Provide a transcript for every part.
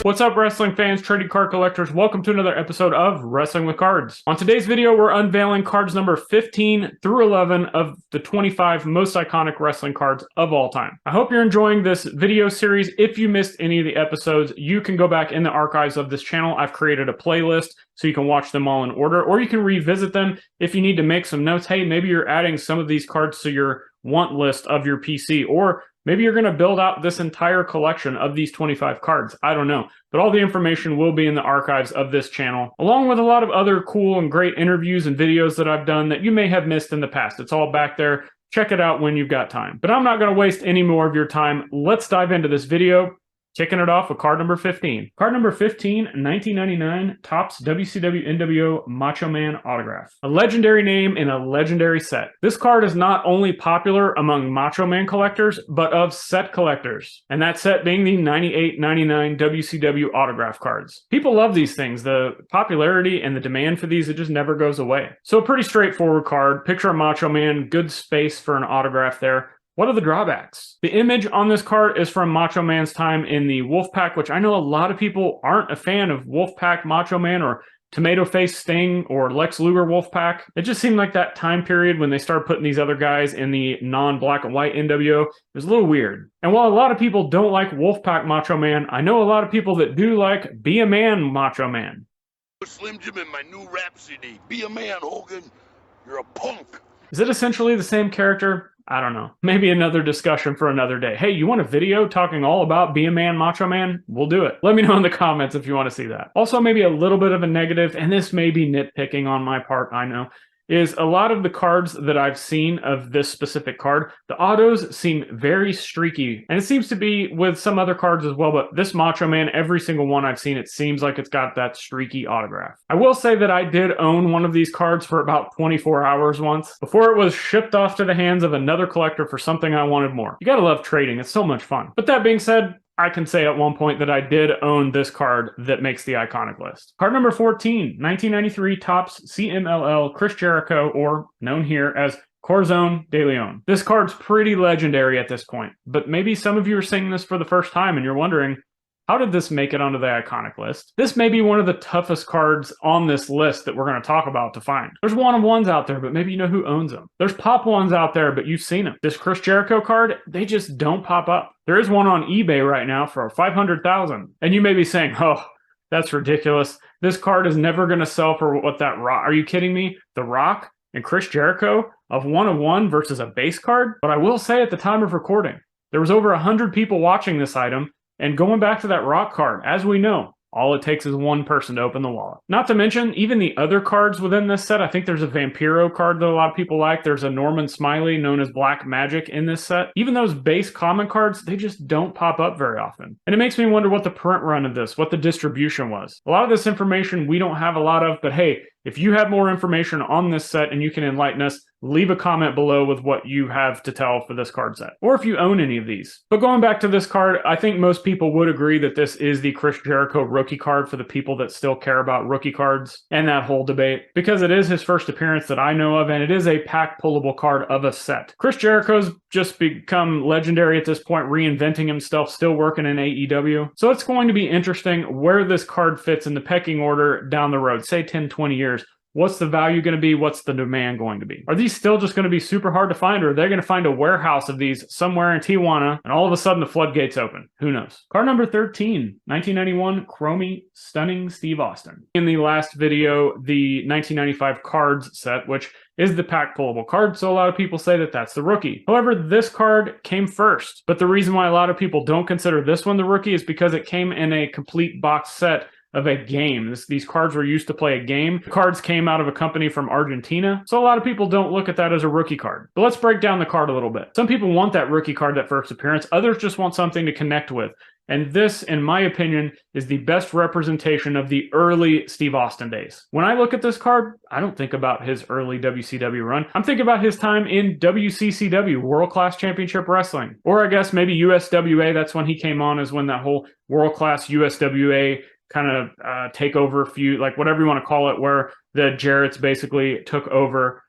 What's up, wrestling fans, trading card collectors? Welcome to another episode of Wrestling with Cards. On today's video, we're unveiling cards number 15 through 11 of the 25 most iconic wrestling cards of all time. I hope you're enjoying this video series. If you missed any of the episodes, you can go back in the archives of this channel. I've created a playlist so you can watch them all in order, or you can revisit them if you need to make some notes. Hey, maybe you're adding some of these cards to your want list of your PC, or maybe you're going to build out this entire collection of these 25 cards. I don't know. But all the information will be in the archives of this channel, along with a lot of other cool and great interviews and videos that I've done that you may have missed in the past. It's all back there. Check it out when you've got time. But I'm not going to waste any more of your time. Let's dive into this video. Kicking it off with card number 15. Card number 15, 1999, Topps WCW NWO Macho Man autograph. A legendary name in a legendary set. This card is not only popular among Macho Man collectors, but of set collectors. And that set being the 98-99 WCW autograph cards. People love these things. The popularity and the demand for these, it just never goes away. So a pretty straightforward card. Picture a Macho Man, good space for an autograph there. What are the drawbacks? The image on this card is from Macho Man's time in the Wolfpack, which I know a lot of people aren't a fan of Wolfpack Macho Man or Tomato Face Sting or Lex Luger Wolfpack. It just seemed like that time period when they started putting these other guys in the non-black and white NWO, it was a little weird. And while a lot of people don't like Wolfpack Macho Man, I know a lot of people that do like Be a Man Macho Man. Slim Jim in my new Rhapsody. Be a man, Hogan. You're a punk. Is it essentially the same character? I don't know. Maybe another discussion for another day. Hey, you want a video talking all about Be a Man, Macho Man? We'll do it. Let me know in the comments if you want to see that. Also, maybe a little bit of a negative, and this may be nitpicking on my part, I know, is a lot of the cards that I've seen of this specific card, the autos seem very streaky. And it seems to be with some other cards as well, but this Macho Man, every single one I've seen, it seems like it's got that streaky autograph. I will say that I did own one of these cards for about 24 hours once, before it was shipped off to the hands of another collector for something I wanted more. You gotta love trading, it's so much fun. But that being said, I can say at one point that I did own this card that makes the iconic list. Card number 14, 1993 Topps CMLL Chris Jericho, or known here as Corazon de Leon. This card's pretty legendary at this point, but maybe some of you are seeing this for the first time and you're wondering, how did this make it onto the iconic list? This may be one of the toughest cards on this list that we're going to talk about to find. There's one-of-ones out there, but maybe you know who owns them. There's pop ones out there, but you've seen them. This Chris Jericho card, they just don't pop up. There is one on eBay right now for $500,000. And you may be saying, oh, that's ridiculous. This card is never going to sell for what that Rock. Are you kidding me? The Rock and Chris Jericho of one-of-one versus a base card? But I will say at the time of recording, there was over 100 people watching this item. And going back to that Rock card, as we know, all it takes is one person to open the wallet. Not to mention, even the other cards within this set, I think there's a Vampiro card that a lot of people like. There's a Norman Smiley known as Black Magic in this set. Even those base common cards, they just don't pop up very often. And it makes me wonder what the print run of this, what the distribution was. A lot of this information we don't have a lot of, but hey, if you have more information on this set and you can enlighten us, leave a comment below with what you have to tell for this card set, or if you own any of these. But going back to this card, I think most people would agree that this is the Chris Jericho rookie card for the people that still care about rookie cards and that whole debate, because it is his first appearance that I know of, and it is a pack pullable card of a set. Chris Jericho's just become legendary at this point, reinventing himself, still working in AEW. So it's going to be interesting where this card fits in the pecking order down the road, say 10, 20 years. What's the value going to be? What's the demand going to be? Are these still just going to be super hard to find, or are they going to find a warehouse of these somewhere in Tijuana and all of a sudden the floodgates open? Who knows? Card number 13, 1991 Cromy Stunning Steve Austin. In the last video, the 1995 cards set, which is the pack pullable card, so a lot of people say that that's the rookie. However, this card came first, but the reason why a lot of people don't consider this one the rookie is because it came in a complete box set of a game. These cards were used to play a game. The cards came out of a company from Argentina, so a lot of people don't look at that as a rookie card. But let's break down the card a little bit. Some people want that rookie card, that first appearance. Others just want something to connect with. And this, in my opinion, is the best representation of the early Steve Austin days. When I look at this card, I don't think about his early WCW run. I'm thinking about his time in WCCW, World Class Championship Wrestling. Or I guess maybe USWA, that's when he came on, is when that whole World Class USWA kind of takeover feud, like whatever you want to call it, where the Jarretts basically took over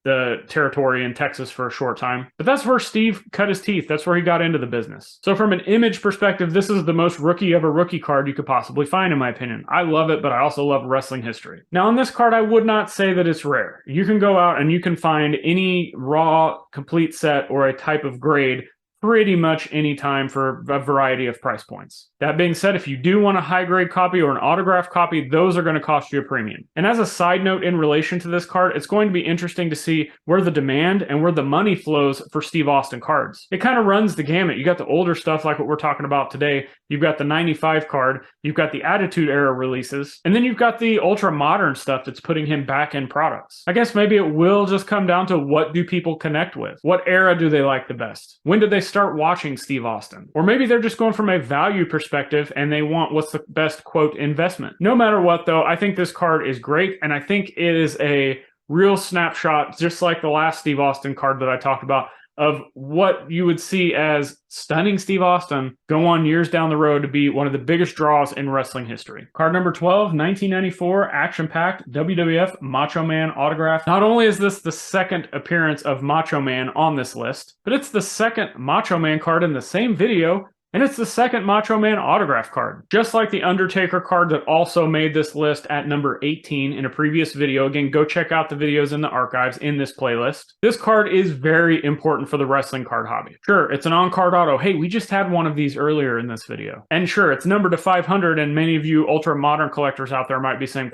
the territory in Texas for a short time. But that's where Steve cut his teeth. That's where he got into the business. So from an image perspective, this is the most rookie of a rookie card you could possibly find, in my opinion. I love it, but I also love wrestling history. Now, on this card, I would not say that it's rare. You can go out and you can find any raw, complete set or a type of grade pretty much any time for a variety of price points. That being said, if you do want a high-grade copy or an autographed copy, those are going to cost you a premium. And as a side note in relation to this card, it's going to be interesting to see where the demand and where the money flows for Steve Austin cards. It kind of runs the gamut. You got the older stuff like what we're talking about today. You've got the 95 card. You've got the Attitude Era releases. And then you've got the ultra-modern stuff that's putting him back in products. I guess maybe it will just come down to what do people connect with? What era do they like the best? When did they start watching Steve Austin? Or maybe they're just going from a value perspective and they want what's the best, quote, investment. No matter what, though, I think this card is great, and I think it is a real snapshot, just like the last Steve Austin card that I talked about, of what you would see as stunning Steve Austin go on years down the road to be one of the biggest draws in wrestling history. Card number 12, 1994, action-packed WWF Macho Man autograph. Not only is this the second appearance of Macho Man on this list, but it's the second Macho Man card in the same video, and it's the second Macho Man autograph card. Just like the Undertaker card that also made this list at number 18 in a previous video. Again, go check out the videos in the archives in this playlist. This card is very important for the wrestling card hobby. Sure, it's an on-card auto. Hey, we just had one of these earlier in this video. And sure, it's numbered to 500, and many of you ultra-modern collectors out there might be saying,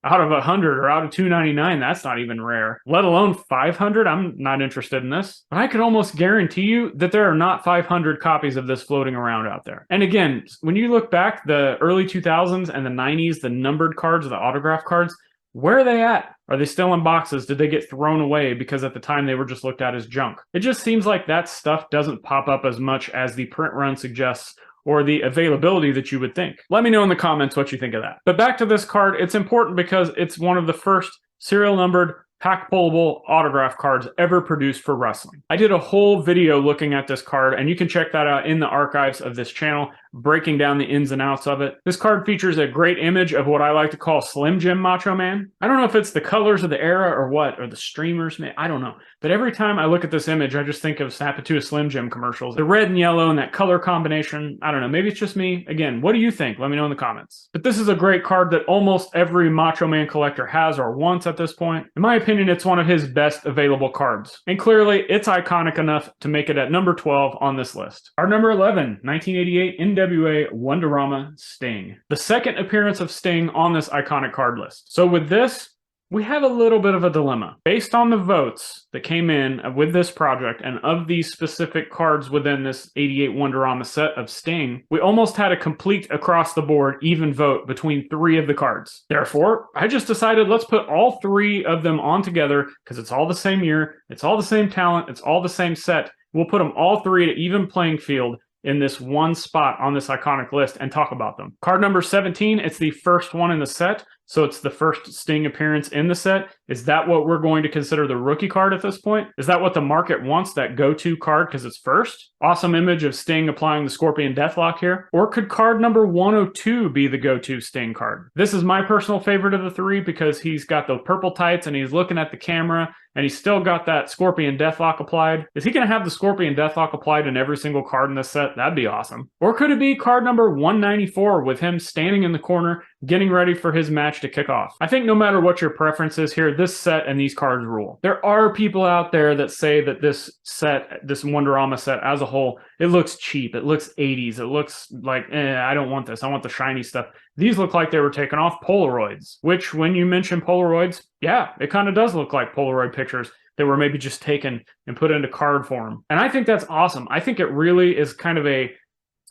out of 100 or out of 299, that's not even rare. Let alone 500, I'm not interested in this. But I could almost guarantee you that there are not 500 copies of this floating around out there. And again, when you look back, the early 2000s and the 90s, the numbered cards, the autograph cards, where are they at? Are they still in boxes? Did they get thrown away because at the time they were just looked at as junk? It just seems like that stuff doesn't pop up as much as the print run suggests, or the availability that you would think. Let me know in the comments what you think of that. But back to this card, it's important because it's one of the first serial numbered, pack pullable autograph cards ever produced for wrestling. I did a whole video looking at this card, and you can check that out in the archives of this channel, breaking down the ins and outs of it. This card features a great image of what I like to call Slim Jim Macho Man. I don't know if it's the colors of the era or what, or the streamers, I don't know. But every time I look at this image, I just think of Snap It to a Slim Jim commercials. The red and yellow and that color combination, I don't know, maybe it's just me. Again, what do you think? Let me know in the comments. But this is a great card that almost every Macho Man collector has or wants at this point. In my opinion, it's one of his best available cards. And clearly, it's iconic enough to make it at number 12 on this list. Our number 11, 1988 NWA Wonderama Sting. The second appearance of Sting on this iconic card list. So with this, we have a little bit of a dilemma. Based on the votes that came in with this project and of these specific cards within this 88 Wonderama set of Sting, we almost had a complete across-the-board even vote between 3 of the cards. Therefore, I just decided let's put all 3 of them on together because it's all the same year, it's all the same talent, it's all the same set. We'll put them all 3 to even playing field in this one spot on this iconic list and talk about them. Card number 17, it's the first one in the set, so it's the first Sting appearance in the set. Is that what we're going to consider the rookie card at this point? Is that what the market wants, that go-to card because it's first? Awesome image of Sting applying the Scorpion Deathlock here. Or could card number 102 be the go-to Sting card? This is my personal favorite of the 3 because he's got the purple tights and he's looking at the camera and he's still got that Scorpion Deathlock applied. Is he going to have the Scorpion Deathlock applied in every single card in this set? That'd be awesome. Or could it be card number 194 with him standing in the corner getting ready for his match to kick off? I think no matter what your preference is here, this set and these cards rule. There are people out there that say that this set, this Wonderama set as a whole, it looks cheap. It looks 80s. It looks like, I don't want this. I want the shiny stuff. These look like they were taken off Polaroids, which when you mention Polaroids, yeah, it kind of does look like Polaroid pictures that were maybe just taken and put into card form. And I think that's awesome. I think it really is kind of a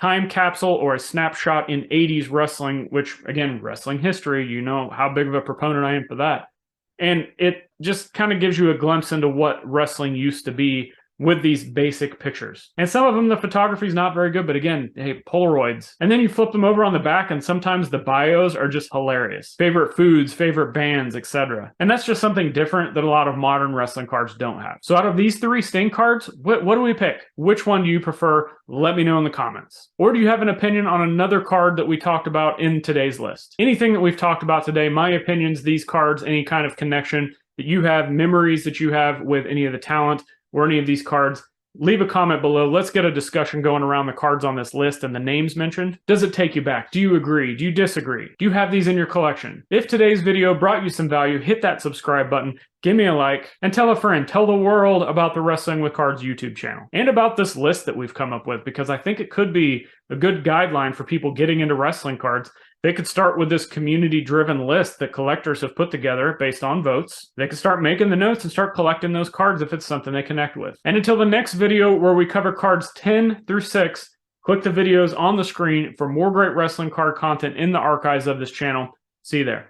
time capsule or a snapshot in 80s wrestling, which, again, wrestling history, you know how big of a proponent I am for that. And it just kind of gives you a glimpse into what wrestling used to be with these basic pictures. And some of them, the photography is not very good, but again, hey, Polaroids. And then you flip them over on the back, and sometimes the bios are just hilarious. Favorite foods, favorite bands, etc. And that's just something different that a lot of modern wrestling cards don't have. So out of these 3 Sting cards, what do we pick? Which one do you prefer? Let me know in the comments. Or do you have an opinion on another card that we talked about in today's list? Anything that we've talked about today, my opinions, these cards, any kind of connection, that you have, memories that you have with any of the talent or any of these cards. Leave a comment below. Let's get a discussion going around the cards on this list and the names mentioned. Does it take you back? Do you agree? Do you disagree? Do you have these in your collection? If today's video brought you some value, hit that subscribe button, give me a like, and tell a friend, tell the world about the Wrestling with Cards YouTube channel and about this list that we've come up with, because I think it could be a good guideline for people getting into wrestling cards. They could start with this community-driven list that collectors have put together based on votes. They could start making the notes and start collecting those cards if it's something they connect with. And until the next video where we cover cards 10 through 6, click the videos on the screen for more great wrestling card content in the archives of this channel. See you there.